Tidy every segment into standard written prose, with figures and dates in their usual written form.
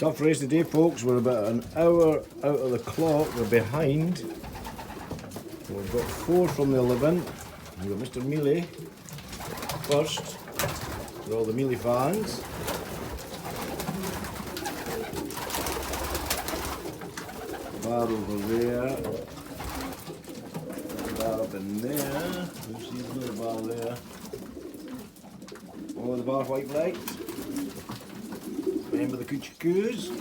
Tough race today, folks. We're about an hour out of the clock. We're behind. We've got 4 from the 11. We've got Mr. Mealy first, for all the Mealy fans. Bar over there. Bar up in there. You see another bar there. Oh, the bar white light. Remember the coochie coos?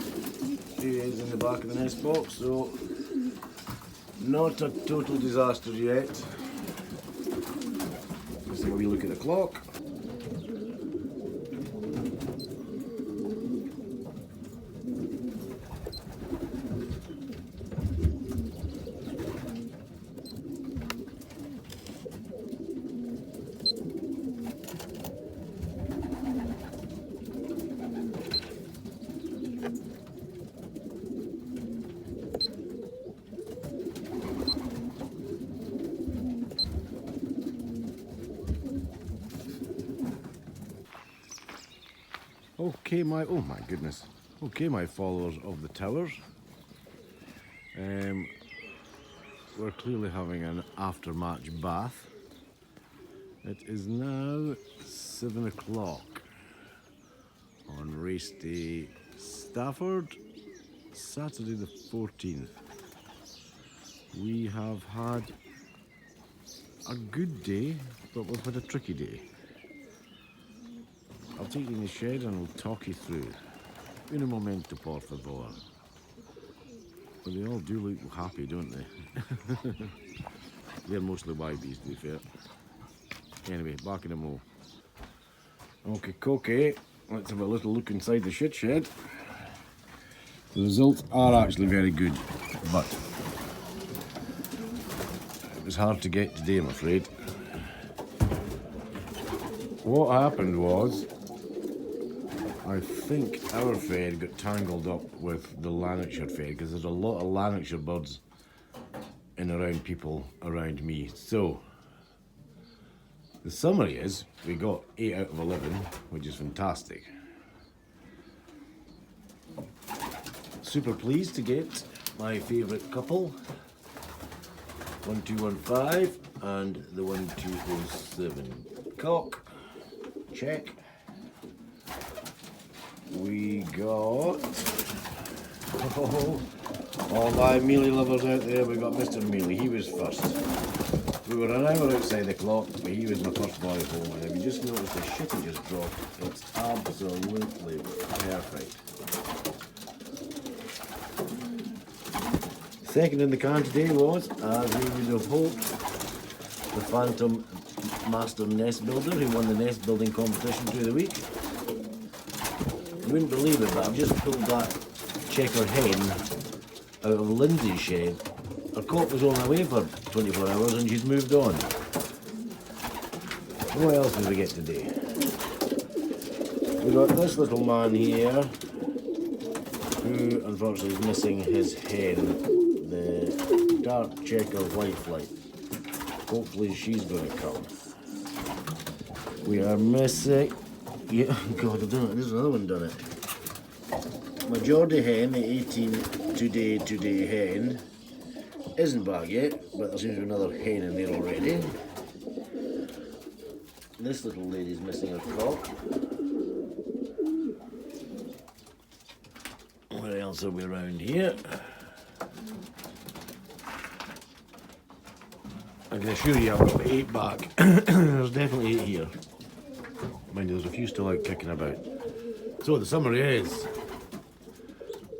She is in the back of the nest box, so not a total disaster yet. Let's take a wee look at the clock. Okay, oh my goodness. Okay, my followers of the towers. We're clearly having an after-match bath. It is now 7 o'clock on race day Stafford, Saturday the 14th. We have had a good day, but we've had a tricky day. I'll take you in the shed and we'll talk you through. Un momento, por favor. But they all do look happy, don't they? They're mostly YBs, to be fair. Anyway, back in a mo. Okay, let's have a little look inside the shit shed. The results are actually very good, but it was hard to get today, I'm afraid. What happened was, I think our fed got tangled up with the Lanarkshire fed because there's a lot of Lanarkshire birds in around people around me. So the summary is we got 8 out of 11, which is fantastic. Super pleased to get my favourite couple, 1215 and the 1207. Cock, check. We got, all my Mealy lovers out there, we got Mr. Mealy. He was first. We were an hour outside the clock, but he was my first boy home. And if you just noticed the shit he just dropped, it's absolutely perfect. Second in the can today was, as we would have hoped, the Phantom Master Nest Builder, who won the nest building competition through the week. You wouldn't believe it, but I've just pulled that checker hen out of Lindsay's shed. Her cock was on her way for 24 hours and she's moved on. What else did we get today? We got this little man here, who unfortunately is missing his hen, the dark checker white flight. Hopefully she's going to come. We are missing... Yeah, God, I've done it. There's another one done it. My Geordie hen, the 18 today hen, isn't back yet, but there seems to be another hen in there already. This little lady's missing her cock. What else are we around here? I can assure you I've got 8 back. There's definitely 8 here. Mind you, there's a few still out kicking about. So the summary is,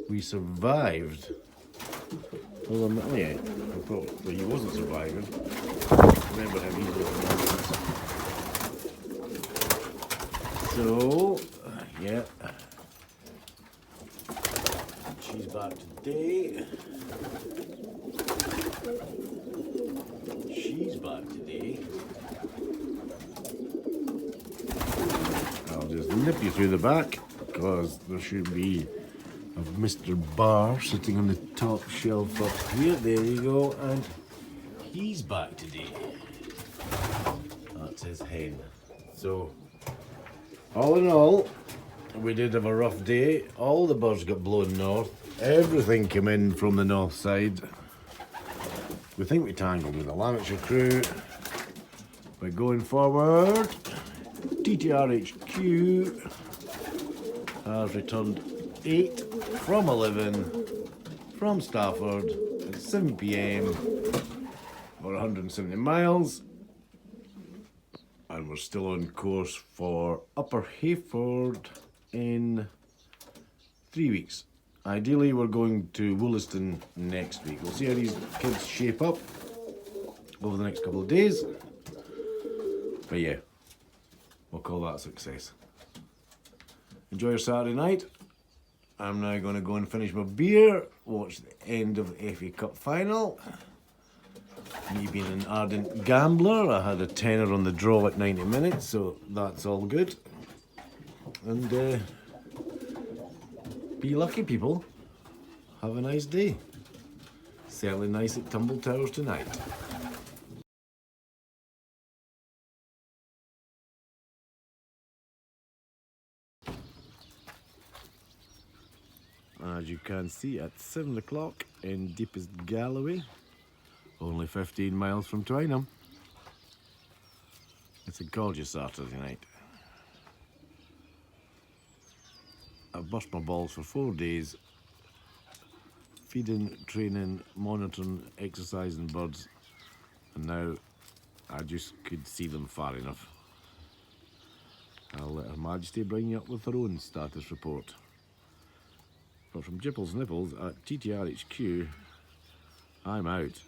we survived. Well, yeah, well, he wasn't surviving. Remember how he was. So, yeah. She's back today. She's back today. I'll just nip you through the back because there should be a Mr. Bar sitting on the top shelf up here. There you go, and he's back today. That's his hen. So, all in all, We did have a rough day. All the birds got blown north. Everything came in from the north side. We think we tangled with the Lanarkshire crew. But going forward, TTRHQ has returned 8 from 11 from Stafford at 7 p.m. for 170 miles. And we're still on course for Upper Hayford in 3 weeks. Ideally, we're going to Wollaston next week. We'll see how these kids shape up over the next couple of days. But yeah, we'll call that a success. Enjoy your Saturday night. I'm now going to go and finish my beer, watch the end of the FA Cup final. Me being an ardent gambler, I had a tenner on the draw at 90 minutes, so that's all good. And be lucky, people. Have a nice day. Certainly nice at Tumble Towers tonight. As you can see, at 7 o'clock in deepest Galloway, only 15 miles from Twynham. It's a gorgeous Saturday night. I've bust my balls for 4 days, feeding, training, monitoring, exercising birds, and now I just could see them far enough. I'll let Her Majesty bring you up with her own status report. But from Jipples Nipples at TTRHQ, I'm out.